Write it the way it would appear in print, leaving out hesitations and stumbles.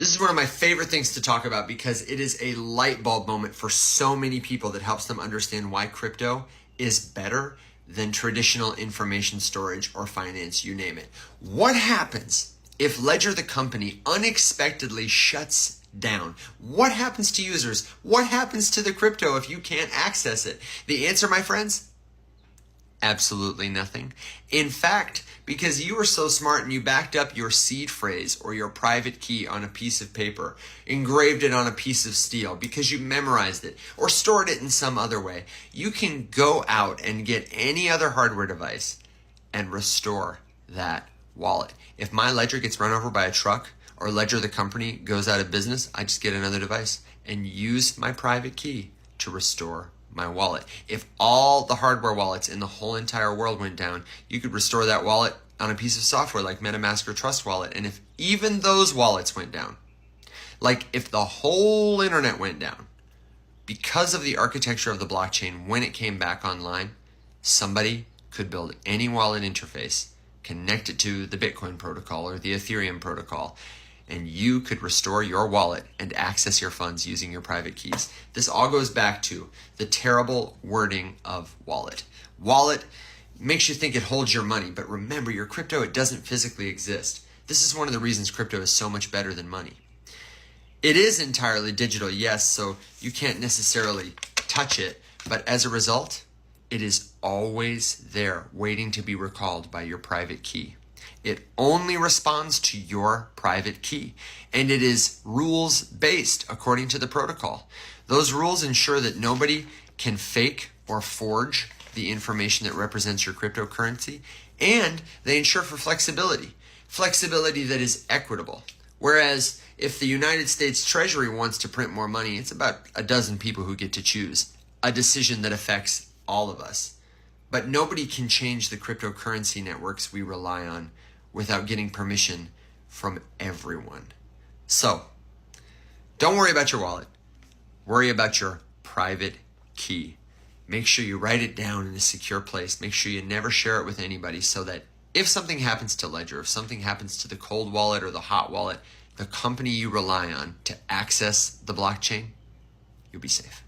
This is one of my favorite things to talk about because it is a light bulb moment for so many people that helps them understand why crypto is better than traditional information storage or finance, you name it. What happens if Ledger, the company, unexpectedly shuts down? What happens to users? What happens to the crypto if you can't access it? The answer, my friends? Absolutely nothing. In fact, because you were so smart and you backed up your seed phrase or your private key on a piece of paper, engraved it on a piece of steel, because you memorized it or stored it in some other way, you can go out and get any other hardware device and restore that wallet. If my Ledger gets run over by a truck or Ledger, the company, goes out of business, I just get another device and use my private key to restore my wallet. If all the hardware wallets in the whole entire world went down, you could restore that wallet on a piece of software like MetaMask or Trust Wallet. And if even those wallets went down, like if the whole internet went down, because of the architecture of the blockchain, when it came back online, somebody could build any wallet interface, connect it to the Bitcoin protocol or the Ethereum protocol, and you could restore your wallet and access your funds using your private keys. This all goes back to the terrible wording of wallet. Wallet makes you think it holds your money, but remember, your crypto, it doesn't physically exist. This is one of the reasons crypto is so much better than money. It is entirely digital, yes, so you can't necessarily touch it, but as a result, it is always there waiting to be recalled by your private key. It only responds to your private key, and it is rules based according to the protocol. Those rules ensure that nobody can fake or forge the information that represents your cryptocurrency, and they ensure for flexibility that is equitable. Whereas if the United States Treasury wants to print more money, it's about a dozen people who get to choose a decision that affects all of us. But nobody can change the cryptocurrency networks we rely on without getting permission from everyone. So, don't worry about your wallet. Worry about your private key. Make sure you write it down in a secure place. Make sure you never share it with anybody so that if something happens to Ledger, if something happens to the cold wallet or the hot wallet, the company you rely on to access the blockchain, you'll be safe.